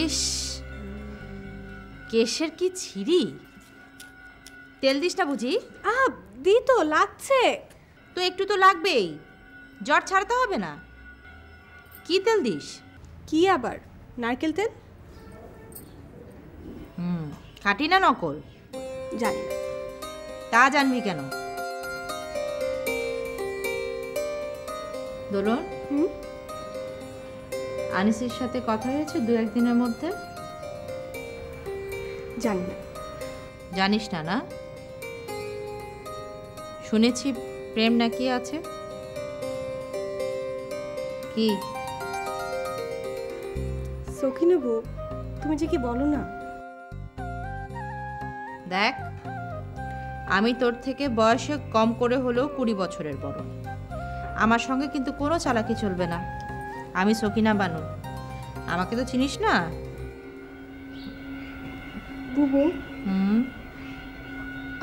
ইস, কেশের কি ছিরি! তেল দিস না বুঝি? দি তো, লাগছে তো একটু তো লাগবেই, জ্বর ছাড়তে হবে না। কি তেল দিস? কি আবার? নারকেল তেল। খাঁটি না নকল জানি না। তা জানবি কেন? দোলন, আনিসের সাথে কথা হয়েছে দু একদিনের মধ্যে? জানি না। জানিস না? না, শুনেছি প্রেম নাকি আছে। কি সখিনা বউ, তুমি যে কি বলো না। দেখ, আমি তোর থেকে বয়সে কম করে হলেও 20 বছরের বড়। আমার সঙ্গে কিন্তু কোনো চালাকি চলবে না। আমি সখিনা বানু, আমাকে তো চিনিস না। বুবু,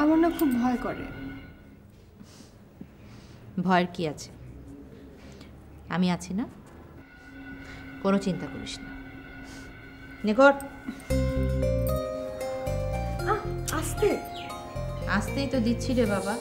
আমার না খুব ভয় করে। ভয়ের কি আছে? আমি আছি না, কোনো চিন্তা করিস না। নিকট আস্তে আসতেই তো দিচ্ছি রে বাবা।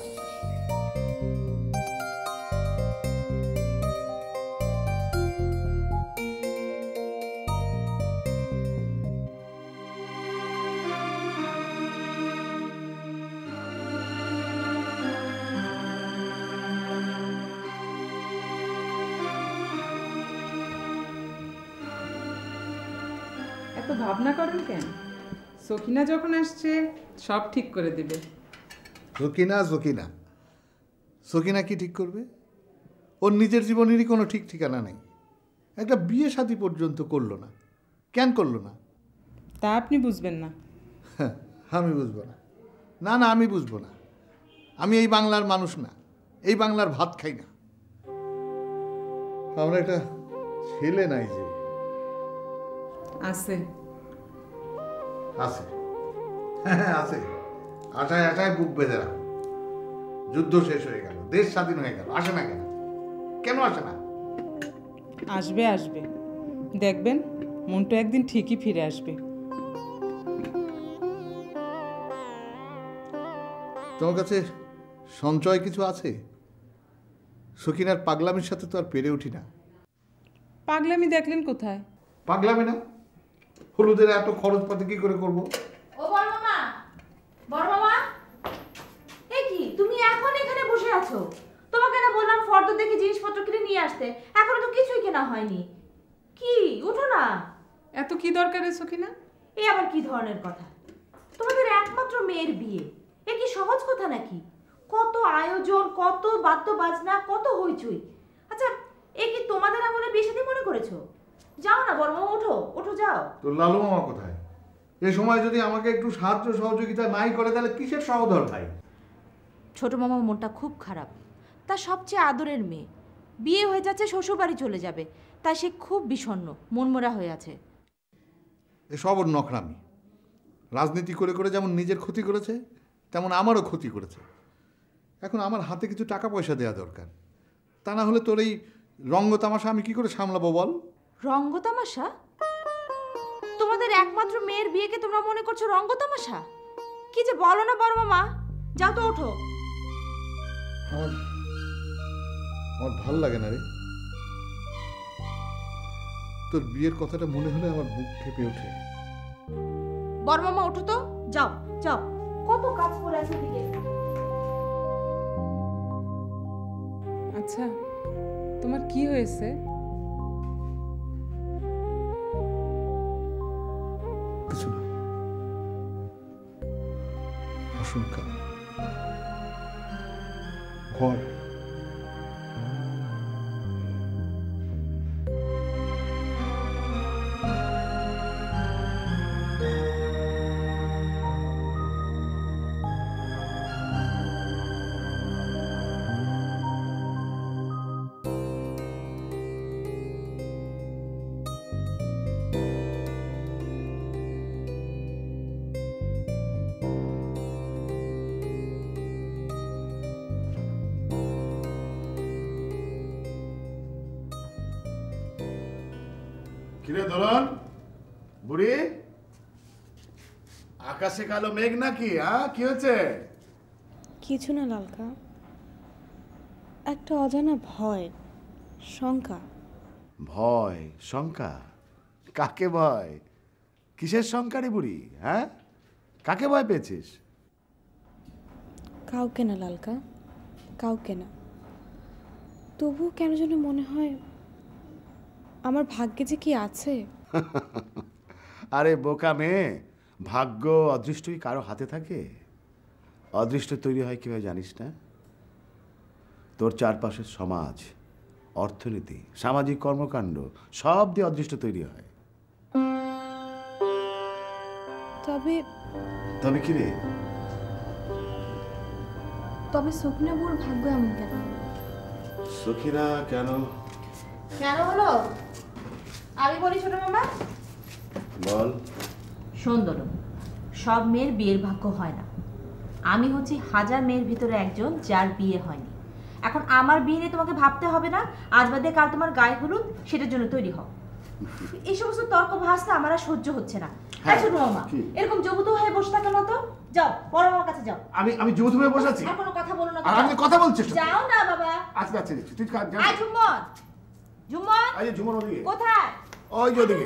এত ভাবনা করেন কেন? সখিনা যখন আসছে সব ঠিক করে দেবে। সখিনা কি ঠিক করবে? ওর নিজের জীবনেরই কোনো ঠিক ঠিকানা নেই। একটা বিয়ে শাদী পর্যন্ত করলো না। কেন করলো না? তা আপনি বুঝবেন না? আমি বুঝবো না। না না, আমি বুঝবো না। আমি এই বাংলার মানুষ না, এই বাংলার ভাত খাই না। আমরা একটা ছেলে নাই যে। আছে আছে, হ্যাঁ আছে। আশায় আশায় বুক বেঁধে রাখো। যুদ্ধ শেষ হয়ে গেল, দেশ স্বাধীন হয়ে গেল, আসে না কেন? কেন আসে না? আসবে আসবে, দেখবেন মনটা একদিন ঠিকই ফিরে আসবে। তোমার কাছে সঞ্চয় কিছু আছে? সখিনার পাগলামির সাথে তো আর পেরে উঠি না। পাগলামি দেখলেন কোথায়? পাগলামি না, হলুদের এত খরচপাতি কি করে করবো? ও বড় মামা, বড় মামা, এই কি তুমি এখন এখানে বসে আছো? তোমাকে না বললাম ফর্দ দেখে জিনিসপত্র কিনে নিয়ে আসতে, এখনো তো কিছুই কেনা হয়নি। কি, উঠো না। এত কি দরকার সখিনা? এই আবার কি ধরনের কথা? তোমাদের একমাত্র মেয়ের বিয়ে, এ কি সহজ কথা নাকি? কত আয়োজন, কত বাদ্য বাজনা, কত হইচই। আচ্ছা, এ কি তোমাদের আমলে বিয়ে শাদী মনে করেছো? যাও না বড় মামা, ওঠো ওঠো, যাও। তোর লালু মামা কোথায়? এ সময় যদি আমাকে একটু সাহায্য সহযোগিতা নাই করে তাহলে কিসের সহধর ভাই? ছোট মামার মনটা খুব খারাপ। তার সবচেয়ে আদরের মেয়ে বিয়ে হয়ে যাচ্ছে, শ্বশুরবাড়ি চলে যাবে, তাই সে খুব বিষণ্ণ, মনমরা হয়ে আছে। এসব ওর নখরামি। রাজনীতি করে করে যেমন নিজের ক্ষতি করেছে, তেমন আমারও ক্ষতি করেছে। এখন আমার হাতে কিছু টাকা পয়সা দেওয়া দরকার। তা না হলে তোর এই রঙ্গ তামাশা আমি কি করে সামলাবো বল? রঙ্গ তামাশা? তোমাদের একমাত্র মেয়ের বিয়েকে তোমরা মনে করছো রঙ্গ তামাশা? কি যে বলো না বড় মামা, যাও তো ওঠো। আমার ভাল লাগে না রে। তোর বিয়ের কথাটা মনে হলে আমার বুক কেঁপে ওঠে। বড় মামা ওঠো তো, যাও যাও, কত কাজ পড়ে আছে দিকে। আচ্ছা, তোমার কি হয়েছে? কিছু না, আশঙ্কা, ভয়। কিরে দোলন, বুড়ি, আকাশে কালো মেঘ নাকি? কি হয়েছে? কিছু না লালকা, একটা অজানা ভয়, শঙ্কা। ভয়, শঙ্কা? কাকে ভয়? কিসের শঙ্কা রে বুড়ি? কাকে ভয় পেয়েছিস? কাউকে না লালকা, কাউকে না। তবুও কেন যেন মনে হয় আমার ভাগ্যে যে কি আছে। আরে বোকা মেয়ে, ভাগ্য অদৃষ্টই কারো হাতে থাকে? অদৃষ্ট তৈরি হয় কিভাবে জানিস না? তোর চারপাশের সমাজ, অর্থনীতি, সামাজিক কর্মকাণ্ড সব দিয়ে অদৃষ্ট তৈরি হয়। তবে তবে কি রে? তবে সখিনা বউর ভাগ্য এমন কেন? সখিনা কেন? কেন হলো আমি বলি ছোট মামা। বল। সুন্দর, সব মেয়ের বিয়ের ভাগ্য হয় না। আমি হচ্ছি হাজার মেয়ের ভিতরে একজন যার বিয়ে হয়নি। এখন আমার বিয়ে নিয়ে তোমাকে ভাবতে হবে না। আজ বাদে কাল তোমার গায়ে হলুদ, সেটার জন্য তৈরি হও। এই সমস্ত তর্ক ভাষা আমার আর সহ্য হচ্ছে না। ছোট মামা, এরকম জবুত হয়ে বসে থাকো না তো। যাও, বড় মামার কাছে যাও। আমি জবুত হয়ে বসে আছি? আর কোনো কথা বলো না। আমি কথা বলছিস? যাও না বাবা। আচ্ছা আচ্ছা, তুই যা। আয় ঝুমন, ঝুমন। আয় ঝুমন, ওদিকে। কোথায়? ওই যে ওদিকে।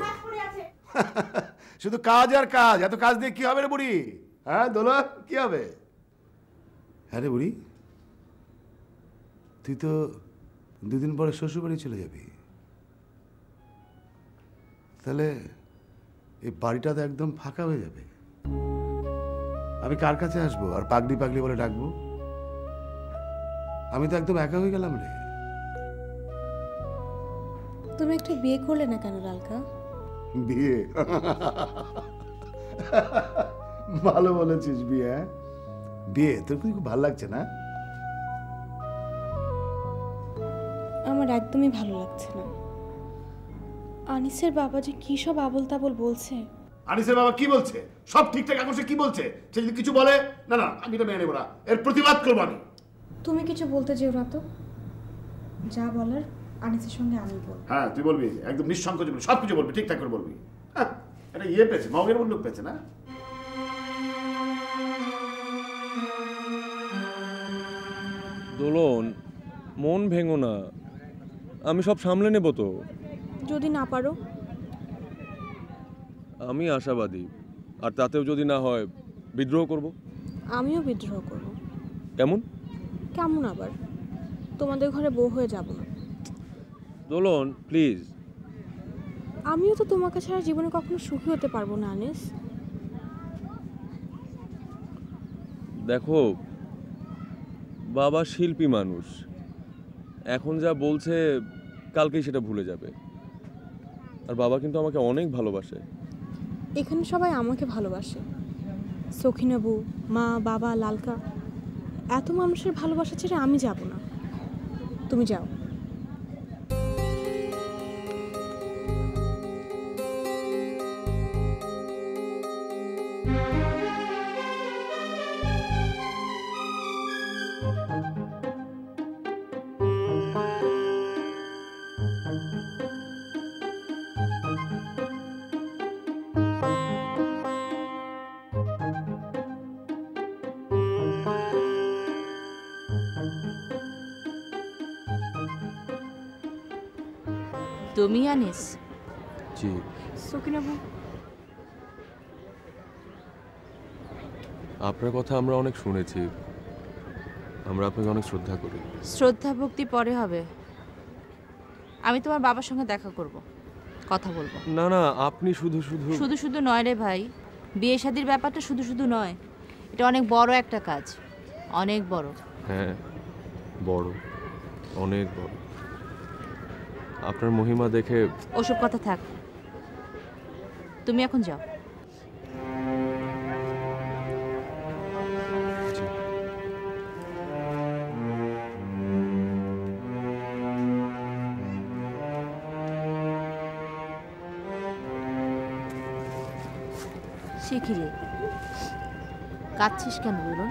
শুধু কাজ আর কাজ, এত কাজ দিয়ে কি হবে রে বুড়ি? দোলা, কি হবে? হ্যাঁ রে বুড়ি, তুই তো দুদিন পরে শ্বশুর বাড়ি চলে যাবি। তাহলে এই বাড়িটা তো একদম ফাঁকা হয়ে যাবে। আমি কার কাছে আসবো আর পাগলি পাগলি বলে ডাকবো? আমি তো একদম একা হয়ে গেলাম রে। তুমি একটা বিয়ে করলে না কেন লালকা? বিয়ে? ভালো বলেছিস, বিয়ে। বিয়ে তোর খুব ভালো লাগছে না? আমার একদমই ভালো লাগছে না। আনিসের বাবা যে কি সব আবল তাবল বলছে। আনিসের বাবা কি বলছে? সব ঠিকঠাক আকর্ষে কি বলছে? সে যদি কিছু বলে, না না, আমি এটা মেনে নেবো না, এর প্রতিবাদ করবো আমি। তুমি কিছু বলতে যেও না তো, যা বলার আনিসের সঙ্গে আমি বলবো। হ্যাঁ, তুই বলবি, একদম নিঃসংকোচে বলবি, সব কিছু বলবি, ঠিকঠাক করে বলবি। এটা পেয়েছে, মগের মূল্য পেয়েছে না? দোলন, মন ভেঙো না, আমি সব সামলে নেব তো। যদি না পারো? আমি আশাবাদী, আর তাতেও যদি না হয় বিদ্রোহ করব। আমিও বিদ্রোহ করব। কেমন? কেমন আবার? তোমাদের ঘরে বউ হয়ে যাব না। দোলন প্লিজ। আমিও তো তোমাকে ছাড়া জীবনে কখনো সুখী হতে পারবো না আনিস। দেখো, বাবা শিল্পী মানুষ, এখন যা বলছে কালকেই সেটা ভুলে যাবে। আর বাবা কিন্তু আমাকে অনেক ভালোবাসে। এখানে সবাই আমাকে ভালোবাসে, সখিনা বউ, মা, বাবা, লালকা, এত মানুষের ভালোবাসা ছেড়ে আমি যাব না। তুমি যাও। তুমি আনিস? জি। সখিনা বউ, আপনার কথা আমরা অনেক শুনেছি, আমরা আপনাকে অনেক শ্রদ্ধা করি। শ্রদ্ধা ভক্তি পরে হবে। আমি তোমার বাবার সঙ্গে দেখা করব, কথা বলবো। না না, আপনি শুধু শুধু শুধু শুধু নয় রে ভাই, বিয়ে শাদির ব্যাপারটা শুধু শুধু নয়, এটা অনেক বড় একটা কাজ, অনেক বড়। হ্যাঁ, বড়, অনেক বড়। আপনার মহিমা দেখে। ওসব কথা থাক, তুমি এখন যাও। শিখিরে কাঁদছিস কেন বলুন?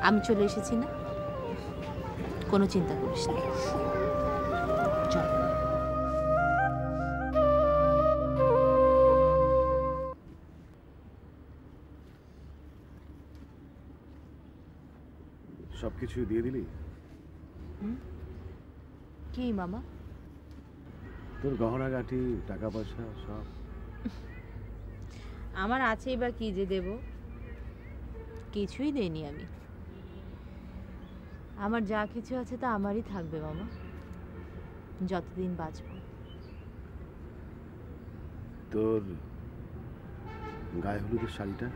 আমি চলে এসেছি না, কোনো চিন্তা করিস না। চল। কিছু দিয়ে দিলি? কি মামা? তোর গহনা গাঁটি, টাকা পয়সা সব? আমার আছেই বা কি যে দেব, কিছুই দেইনি আমি। আমার যা কিছু আছে তা আমারই থাকবে মামা, যতদিন বাঁচব। তোর গায়ে হলুদের শাড়িটা?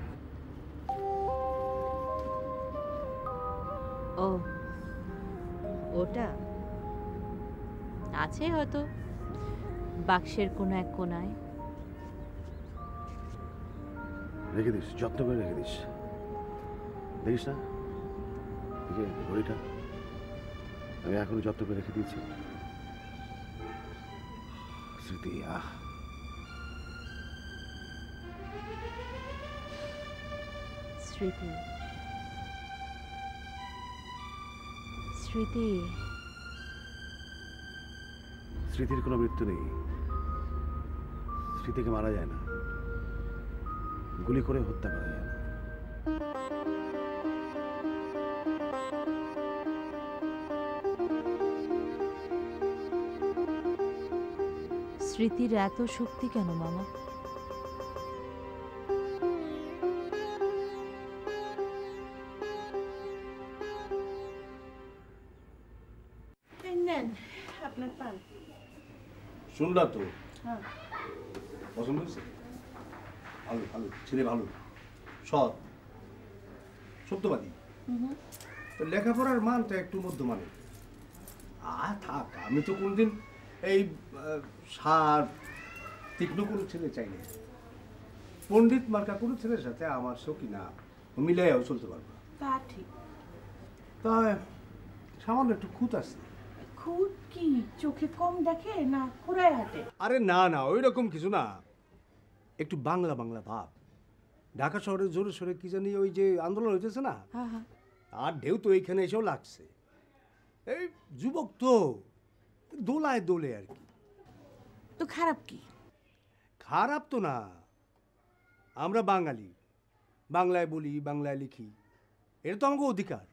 ও, ওটা আছে হয়তো বাক্সের কোনো এক কোনায়। রেখে দিস, যত্ন করে রেখে দিস। দেখিস না এই যে ঘড়িটা, আমি এখনো যত্ন করে রেখে দিয়েছি। স্মৃতি, স্মৃতি, স্মৃতি। স্মৃতির কোনো মৃত্যু নেই। স্মৃতিকে মারা যায় না, গুলি করে হত্যা করা যায় না। স্মৃতির এত শক্তি কেন মামা? নেন আপনার পান। শুনলা তো? পছন্দ হয়েছে? ভালো ভালো ছেলে, ভালো সৎ, সত্যবাদী। লেখাপড়ার মানটা একটু মধ্যমানের। থাক, আমি তো কোনদিন এই সার তীক্ষ্ণ কোনো ছেলে চাই না। পণ্ডিত মার্কা কোনো ছেলের সাথে আমার সখিনা মিলাইয়াও চলতে পারবো। তা ঠিক। তা সামান্য একটু খুঁত আছে। খুদ কি চোখে কম দেখে না খোঁড়ায় হাঁটে? আরে না না, ওই রকম কিছু না, একটু বাংলা বাংলা ভাব। ঢাকা শহরে জোরে সোরে কি জানি ওই যে আন্দোলন হইতেছে না, আর ঢেউ তো এইখানে এসেও লাগছে। এই যুবক তো দোলায় দোলে আর কি। তো খারাপ কি? খারাপ তো না, আমরা বাঙালি, বাংলায় বলি, বাংলায় লিখি, এটা তো আমাকে অধিকার।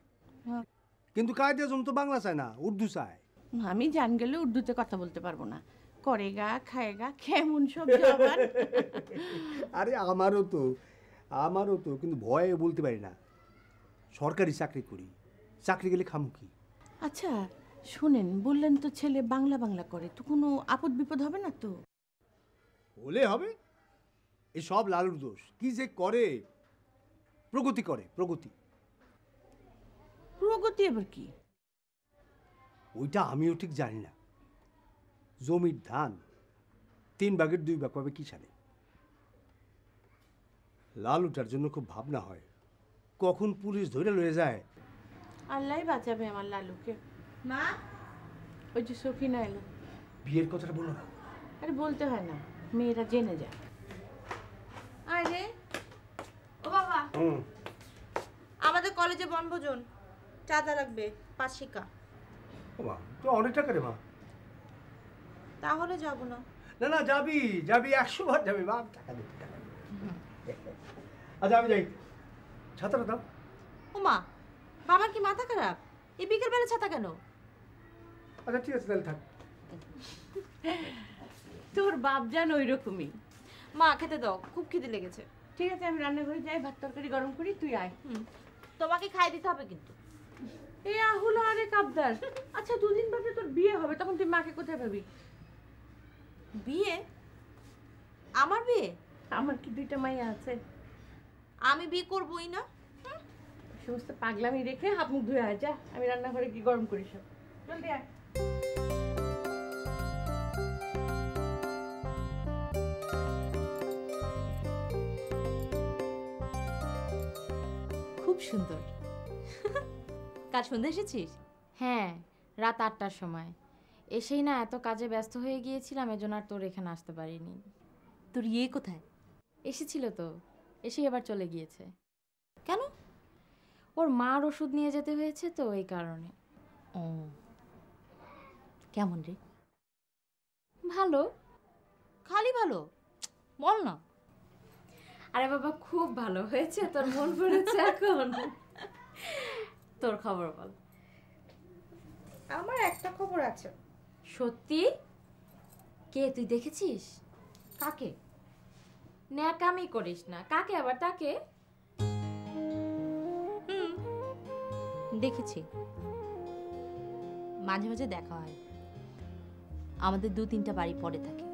কিন্তু কায়দা জম তো বাংলা চায় না, উর্দু চায়। আমি জান গেলে উর্দুতে কথা বলতে পারবো না। করেগা খায়েগা কেমন সব জবান। আরে আমারও তো কিন্তু ভয়ে বলতে পারি না। সরকারি চাকরি করি, চাকরি গেলে খামু কি? আচ্ছা শুনেন, বললেন তো ছেলে বাংলা বাংলা করে, তো কোনো আপদ বিপদ হবে না তো? হলে হবে। এই সব লালুর দোষ। কি যে করে, প্রগতি করে, প্রগতি। প্রগতি আবার কি? ওইটা আমিও ঠিক জানি না। জমির ধান 3 ভাগের 2 ভাগ পাবে কি সালে? লালুটার জন্য খুব ভাবনা হয়, কখন পুলিশ ধরে লয়ে যায়। আল্লাহ বাঁচাবে আমার লালুকে। মা, ওই যে সখিনা এলো। বিয়ের কথাটা বলো না। আরে বলতে হয় না, মেয়েরা জেনে যায়। আরে ও বাবা, হুম, আমাদের কলেজে বনভোজন, চাঁদা লাগবে 5 শিকা। ও মা, তো অনেক টাকা রে মা। তাহলে যাব না। না না, যাবি যাবি, 100 বার যাবি মা। টাকা দে, টাকা দে। আচ্ছা আমি যাই, ছাতাটা দাও। ও মা, বাবার কি মাথা খারাপ? এই বিকেল বেলা ছাতা কেন? আচ্ছা ঠিক আছে, তাহলে থাক। তোর বাপ জান ওই রকমই। মা খেতে দাও, খুব খিদে লেগেছে। ঠিক আছে, আমি রান্নাঘরে যাই, ভাত তরকারি গরম করি, তুই আয়। তোমাকে খাই দিতে হবে কিন্তু। এই আহুলা আরে কাবদার। আচ্ছা 2 দিন বাদে তোর বিয়ে হবে, তখন তুই মাকে কোথায় পাবি? বিয়ে? আমার বিয়ে? আমার কি 2টা মাইয়া আছে? আমি বিয়ে করবই না। সমস্ত পাগলামি রেখে হাত মুখ ধুয়ে আয়, যা। আমি রান্নাঘরে কি গরম করি সব। জলদি আয়। খুব সুন্দর। কাল সন্ধ্যা এসেছিস? হ্যাঁ, রাত 8টার সময় এসেই না এত কাজে ব্যস্ত হয়ে গিয়েছিলাম, এজন্য আর তোর এখানে আসতে পারিনি। তোর ইয়ে কোথায়? এসেছিল তো, এসেই আবার চলে গিয়েছে। কেন? ওর মার ওষুধ নিয়ে যেতে হয়েছে তো, এই কারণে। ও, কেমন রে? ভালো। খালি ভালো বল না। আরে বাবা, খুব ভালো হয়েছে, তোর মন পড়েছে এখন। তোর খবর বল। খবর আছে। সত্যি? কে, তুই দেখেছিস? কাকে? ন্যাকামি করিস না। কাকে আবার? তাকে? দেখেছি, মাঝে মাঝে দেখা হয়। আমাদের 2-3টা বাড়ি পরে থাকে।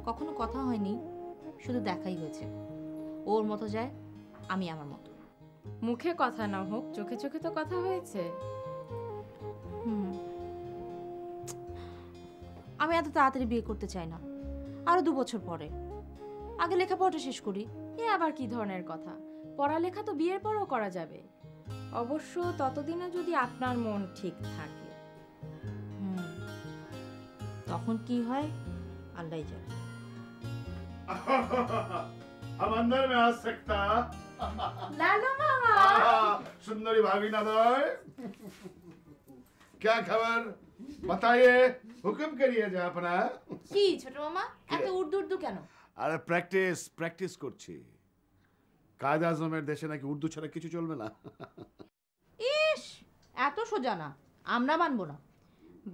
কখনো কথা হয়নি, শুধু দেখাই হয়েছে। ওর মতো যায়, আমি আমার মতো। মুখে কথা না হোক, চোখে চোখে তো কথা হয়েছে। আমি এত তাড়াতাড়ি বিয়ে করতে চাই না, আরো 2 বছর পরে। আগে লেখাপড়াটা শেষ করি। এ আবার কি ধরনের কথা? পড়ালেখা তো বিয়ের পরও করা যাবে, অবশ্য ততদিনে যদি আপনার মন ঠিক থাকে। তখন কি হয় আল্লাহই জানে। हम अंदर में आ सकता? লালু মামা, सुंदरी भाभी नदय, क्या खबर बताइए, हुक्म करिए जापना। কি ছোট মামা এত উর্দু উর্দু কেন? আরে প্র্যাকটিস করছি। কায়দা আজমের দেশে নাকি উর্দু ছাড়া কিছু চলবে না। ইস, এত সোজা না, আমরা মানবো না।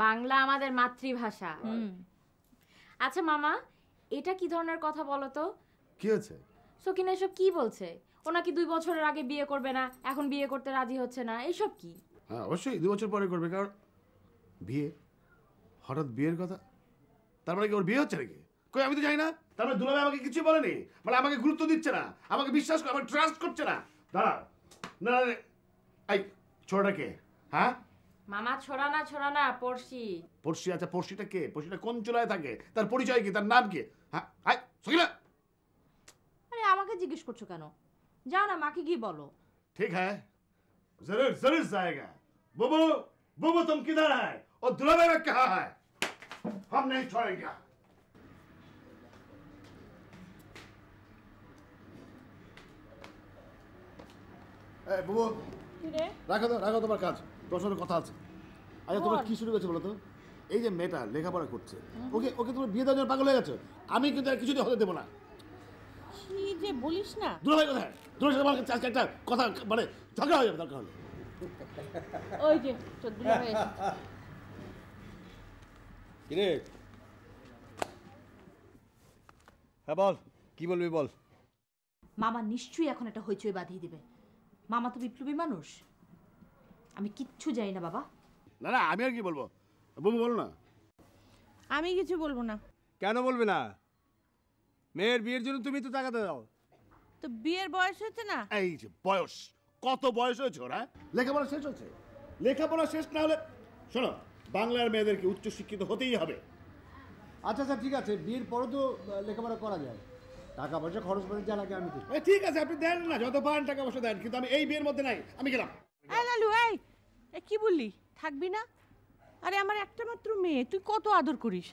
বাংলা আমাদের মাতৃভাষা। আচ্ছা মামা, এটা কি ধরনের কথা বলো তো? কি হয়েছে? সকিনা এসব কি বলছে? ও নাকি 2 বছরের আগে বিয়ে করবে না, এখন বিয়ে করতে রাজি হচ্ছে না, এইসব কি? হ্যাঁ অবশ্যই 2 বছর পরে করবে, কারণ বিয়ে, হঠাৎ বিয়ের কথা। তার মানে কি ওর বিয়ে হচ্ছে নাকি? কই আমি তো জানি না। তার মানে দুলাভাই আমাকে কিছু বলেনি, মানে আমাকে গুরুত্ব দিচ্ছে না, আমাকে বিশ্বাস করে, আমাকে ট্রাস্ট করছে না। দাঁড়া, না না, এই ছোড়াটা কে? হ্যাঁ মামা, ছোড়া না পড়শি। পড়শি? আচ্ছা পড়শিটা কে? পড়শিটা কোন চুলায় থাকে? তার পরিচয় কি? তার নাম কি? হ্যাঁ হাই সকিনা, আরে আমাকে জিজ্ঞেস করছো কেন? যাও না, মাকে গিয়ে বলো। ठीक है, जरूर जरूर जाएगा। बुबू बुबू तुम किधर है? और दुलाभाई में कहाँ है? हम नहीं छोड़ेंगे। এই বুবু, রাখো তোমার কাজ, তোর সাথে কথা আছে। আচ্ছা তোমার কি শুরু করেছে বলো তো? এই যে মেয়েটা লেখাপড়া করছে, ওকে তোমার বিয়ে দেওয়ার জন্য পাগল হয়ে গেছো। আমি কিন্তু আর কিছুতে হতে দেবো না। কি যে বলিস না। দুলাভাই কোথায়? দুলাভাই সাথে আমার কাছে একটা কথা, মানে ঝগড়া হয়ে যাবে দরকার হলে। ওই যে তোর দুলাভাই এসেছে। কিরে, হ্যাঁ বল, কি বলবি বল। মামা নিশ্চয়ই এখন একটা হইচই বাঁধিয়ে দিবে। মামা তো বিপ্লবী মানুষ। আমি কিচ্ছু জানি না বাবা। না না, আমি আর কি বলবো, বুবু বলো না। আমি কিছু বলবো না। কেন বলবে না? মেয়ের বিয়ের জন্য তুমি তো টাকাতে দাও। তো বিয়ের বয়স হয়েছে না? এই যে বয়স, কত বয়স হয়েছে ওরা? লেখাপড়া শেষ হচ্ছে। লেখাপড়া শেষ না হলে, শোনো, বাংলার মেয়েদেরকে উচ্চ শিক্ষিত হতেই হবে। আচ্ছা আচ্ছা ঠিক আছে, বিয়ের পরে তো লেখাপড়া করা যায়, টাকা পয়সা খরচ করে যা লাগে আমি দিই। ঠিক আছে, আপনি দেন না, যত পান টাকা পয়সা দেন, কিন্তু আমি এই বিয়ের মধ্যে নাই। আমি গেলাম। এই লালু, এই কি বললি? থাকবি না? আরে আমার একটা মাত্র মেয়ে, তুই কত আদর করিস।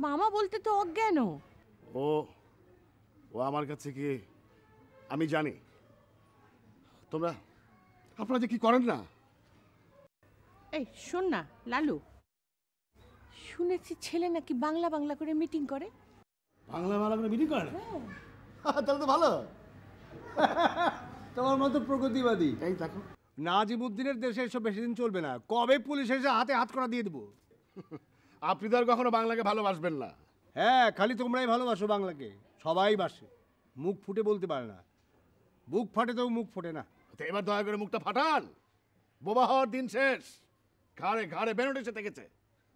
মামা বলতে তো অজ্ঞান। ও ও আমার কাছে কি, আমি জানি আপনারা যে কি করেন না। এই শোন না লালু, শুনেছি ছেলে নাকি বাংলা বাংলা করে মিটিং করে। বাংলা করে মিটিং করেন? তাহলে তো ভালো। তোমার মতো প্রগতিবাদী। এই দেখো, নাজিমুদ্দিনের দেশে এসব বেশি দিন চলবে না, কবে পুলিশ এসে হাতে হাত করা দিয়ে দেবো। আপনি তো আর কখনো বাংলাকে ভালোবাসবেন না। হ্যাঁ, খালি তোমরাই ভালোবাসো বাংলাকে, সবাই বাসে, মুখ ফুটে বলতে পারে না। বুক ফাটে তো মুখ ফোটে না। তো এবার দয়া করে মুখটা ফাটান। বোবা হওয়ার দিন শেষ। ঘাড়ে ঘাড়ে বেরোট এসে থেকেছে।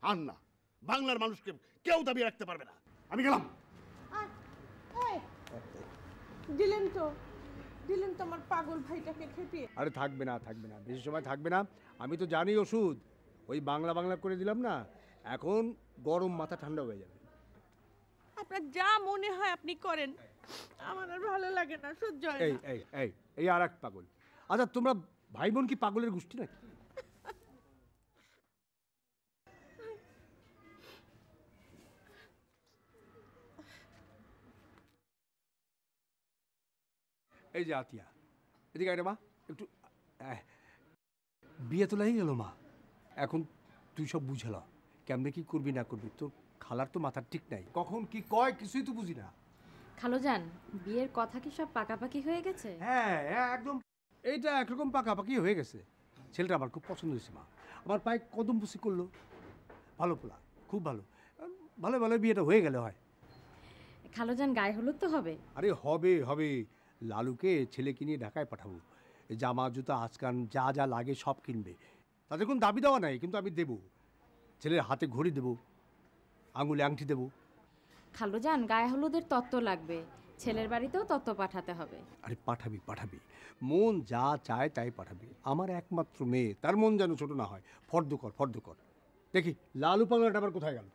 আর না, বাংলার মানুষকে কেউ দাবি রাখতে পারবে না। আমি গেলাম। দিলেন তো আমার পাগল ভাইটাকে খেপিয়ে। আরে থাকবে না, বেশি সময় থাকবে না। আমি তো জানি ওষুধ, ওই বাংলা বাংলা করে দিলাম না, এখন গরম মাথা ঠান্ডা হয়ে যাবে। আপনার যা মনে হয় আপনি করেন, আমার আর ভালো লাগে না, সহ্য হয় এই না। এই এই এই আর এক পাগল। আচ্ছা তোমরা ভাই বোন কি পাগলের গোষ্ঠী নাকি? এই যে আতিয়া, এদিকে আয় রে মা, একটু বিয়ে তো লেগে গেল মা, এখন তুই সব বুঝে ল, কেমনে কি করবি না করবি। তোর খালার তো মাথার ঠিক নাই, কখন কি কয় কিছুই তো বুঝি না। খালুজান, বিয়ের কথা কি সব পাকাপাকি হয়ে গেছে? হ্যাঁ একদম, এইটা একরকম পাকাপাকি হয়ে গেছে। ছেলেটা আমার খুব পছন্দ হয়েছে মা, আমার পায়ে কদম বুসি করলো। ভালো পোলা, খুব ভালো। ভালো ভালো বিয়েটা হয়ে গেলে হয়। খালুজান গায়ে হলুদ তো হবে? আরে হবে হবে, লালুকে ছেলেকে নিয়ে ঢাকায় পাঠাবো। জামা জুতা আজকান যা যা লাগে সব কিনবে। তাদের কোনো দাবি দেওয়া নাই, কিন্তু আমি দেবো। ছেলের হাতে ঘড়ি দেবো, আঙুলে আংটি দেবো। খালুজান গায়ে হলুদের তত্ত্ব লাগবে, ছেলের বাড়িতেও তত্ত্ব পাঠাতে হবে। আরে পাঠাবি পাঠাবি, মন যা চায় তাই পাঠাবি। আমার একমাত্র মেয়ে, তার মন যেন ছোট না হয়। ফর্দ কর ফর্দ কর। দেখি লালু পাগলাটা আবার কোথায় গেল?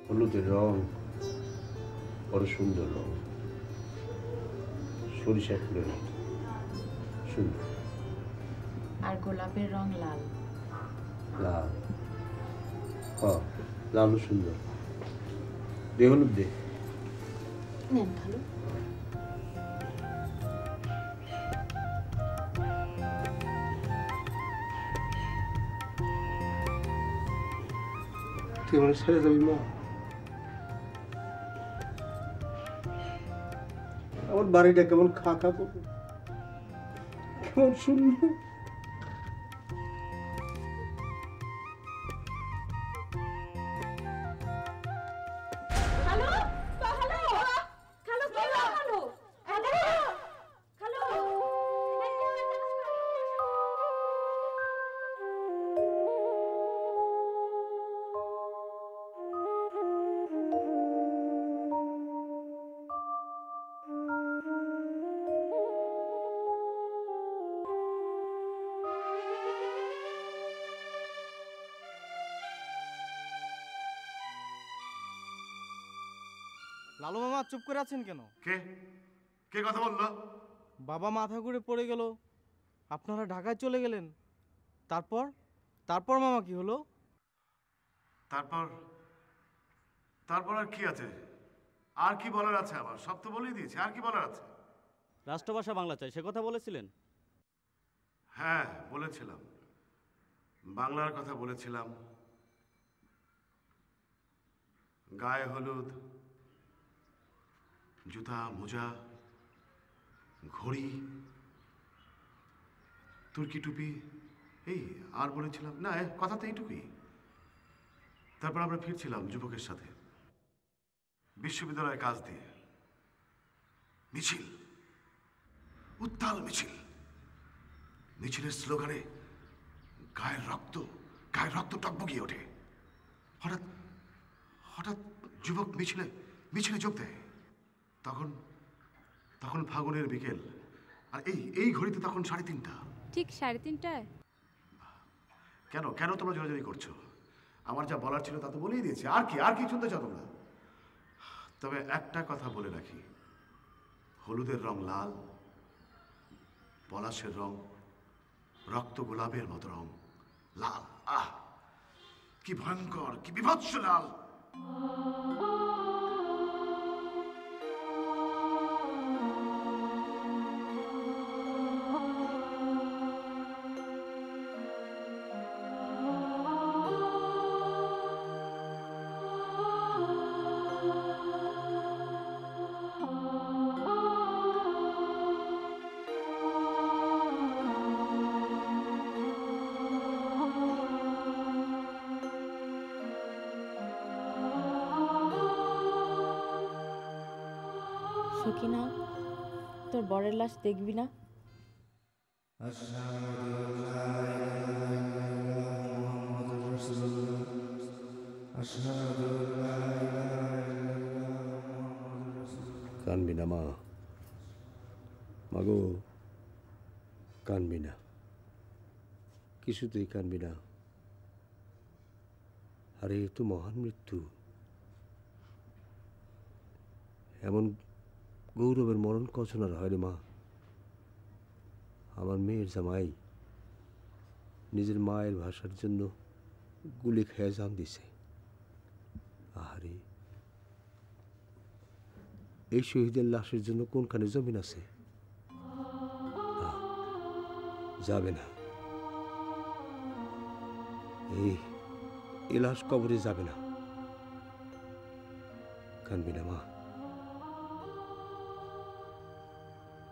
হলুদের রং বড় সুন্দর রং, সরিষা ফুলের মতো সুন্দর। আর গোলাপের রং লাল। লাল, হ্যাঁ লালও সুন্দর। দে হলুদ দে। নেন খালু। তুই আমার ছেড়ে যাবি মা? আমার বাড়িটা কেমন খাকা করবে, কেমন শূন্য। লালু মামা চুপ করে আছেন কেন? কে কে কথা বললো? বাবা মাথা ঘুরে পড়ে গেল, আপনারা ঢাকায় চলে গেলেন। তারপর তারপর মামা কি হলো? তারপর তারপর আর কি আছে? আর কি বলার আছে? আবার সব তো বলেই দিয়েছি, আর কি বলার আছে? রাষ্ট্রভাষা বাংলা চাই, সে কথা বলেছিলেন? হ্যাঁ বলেছিলাম, বাংলার কথা বলেছিলাম। গায়ে হলুদ, জুতা মোজা, ঘড়ি, তুর্কি টুপি, এই আর বলেছিলাম না, কথা তো এইটুকুই। তারপর আমরা ফিরছিলাম যুবকের সাথে বিশ্ববিদ্যালয়ের কাজ দিয়ে। মিছিল, উত্তাল মিছিল। মিছিলের স্লোগানে গায়ের রক্ত টকবগিয়ে ওঠে। হঠাৎ হঠাৎ যুবক মিছিলে মিছিলে যোগ দেয়। তখন তখন ফাগুনের বিকেল, আর এই ঘড়িতে তখন 3:30। ঠিক 3:30টায়? কেন কেন তোমরা জোরাজোরি করছো? আমার যা বলার ছিল তা তো বলেই দিয়েছি। আর কি শুনতে চাও তোমরা? তবে একটা কথা বলে রাখি, হলুদের রং লাল, পলাশের রং রক্ত গোলাপের মতো রং লাল। আহ কি ভয়ঙ্কর, কি বিভৎস লাল! সখিনা, তোর বরের লাশ দেখবি না? কানবি না মা, মাগো কানবি না, কিছুতেই কানবি না। আরে এ তো মহান মৃত্যু। এমন গৌরবের মরণ কখন আর হয় রে মা? আমার মেয়ের জামাই নিজের মায়ের ভাষার জন্য গুলি খেয়ে জান দিছে। আহারে, এই শহীদের লাশের জন্য কোনখানে জমিন আছে? না, যাবে না, এই লাশ কবরে যাবে না। কানবি না মা,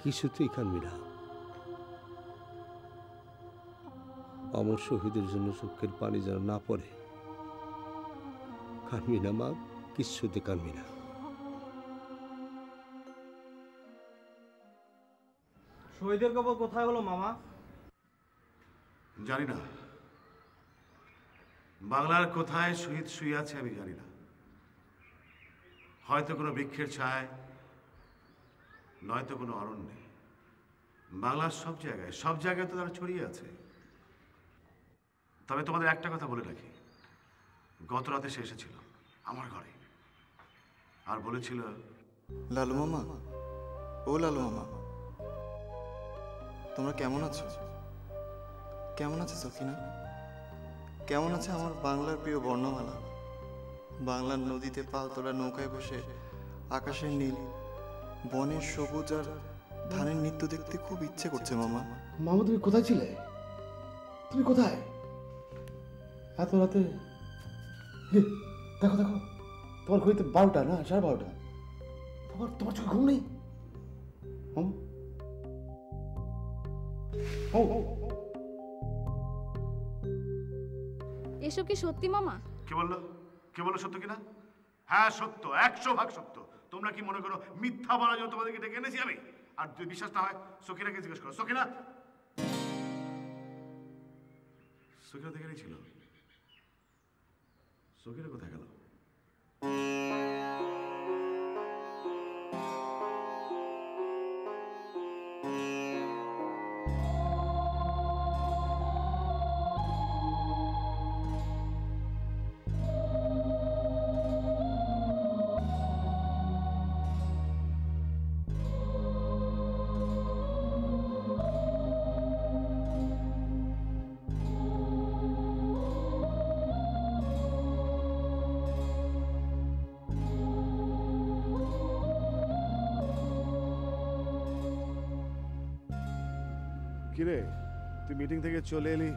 কিছুতেই কানবি না। অমর শহীদের জন্য চোখের পানি যেন না পড়ে। কানবি না মা, কিচ্ছুতে কানবি না। শহীদের কবর কোথায় হলো মামা? জানি না, বাংলার কোথায় শহীদ শুয়ে আছে আমি জানি না। হয়তো কোনো বৃক্ষের ছায়, নয়তো কোনো অরণ্যে। বাংলার সব জায়গায় তো তারা ছড়িয়ে আছে। তবে তোমাদের একটা কথা বলে রাখি, গত রাতে সে এসেছিল আমার ঘরে আর বলেছিল, লালু মামা, ও লালু মামা, তোমরা কেমন আছো? কেমন আছে সখিনা? কেমন আছে আমার বাংলার প্রিয় বর্ণমালা? বাংলার নদীতে পাল তোলা নৌকায় বসে আকাশের নীল, বনের সবুজ আর ধানের নৃত্য দেখতে খুব ইচ্ছে করছে মামা। মামা তুমি কোথায় ছিলে? তুমি কোথায় এত রাতে? দেখো দেখো, তোমার ঘড়িতে 12টা না 12:30। তোমার চোখে ঘুম নেই? এসব কি সত্যি মামা? কে বললো সত্য কিনা? হ্যাঁ সত্য, 100% সত্য। তোমরা কি মনে করো মিথ্যা বলার জন্য তোমাদেরকে ডেকে এনেছি আমি? আর যদি বিশ্বাস না হয় সখিনাকে জিজ্ঞেস করো। সখিনা দেখে নিয়েছিল। সখিনা কোথায় গেল? কিরে, তুই মিটিং থেকে চলে এলি,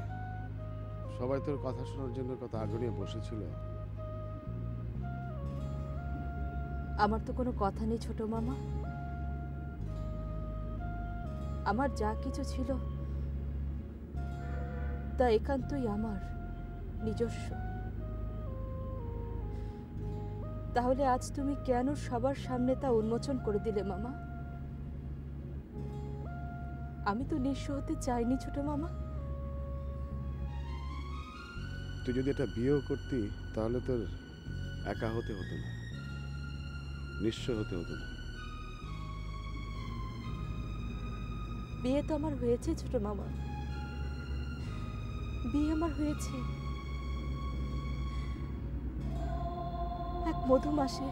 সবাই তোর কথা শোনার জন্য কত আগ্রহে বসেছিল। আমার তো কোনো কথা নেই ছোট মামা। আমার যা কিছু ছিল তা একান্তই আমার নিজস্ব। তাহলে আজ তুমি কেন সবার সামনে তা উন্মোচন করে দিলে মামা? আমি তো নিঃস্ব হতে চাইনি ছোট মামা। তুই যদি এটা বিয়েও করতি তাহলে তোর একা হতে হতো না, নিঃস্ব হতে হতো না। বিয়ে তো আমার হয়েছে ছোট মামা, বিয়ে আমার হয়েছে এক মধু মাসে,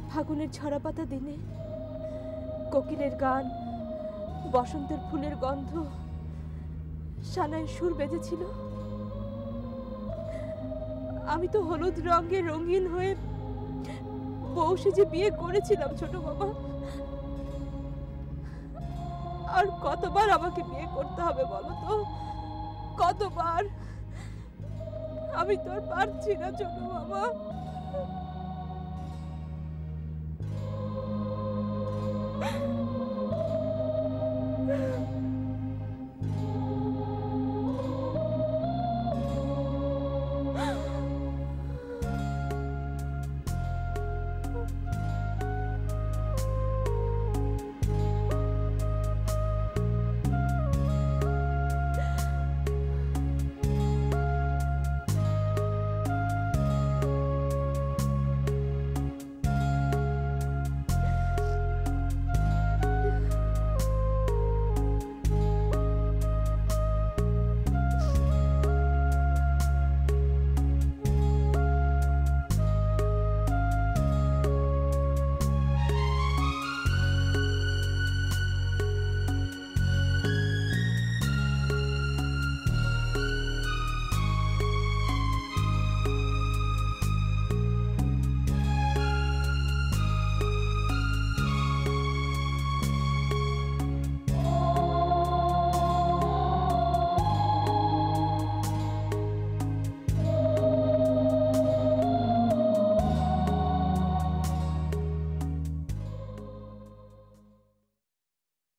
ফাগুনের ঝরা পাতা দিনে। কোকিলের গান, বসন্তের ফুলের গন্ধ, সানায় সুর বেজেছিল। আমি তো হলুদ রঙে রঙিন হয়ে বউ সেজে বিয়ে করেছিলাম ছোট বাবা। আর কতবার আমাকে বিয়ে করতে হবে বলো তো? কতবার? আমি তো আর পারছি না ছোট বাবা।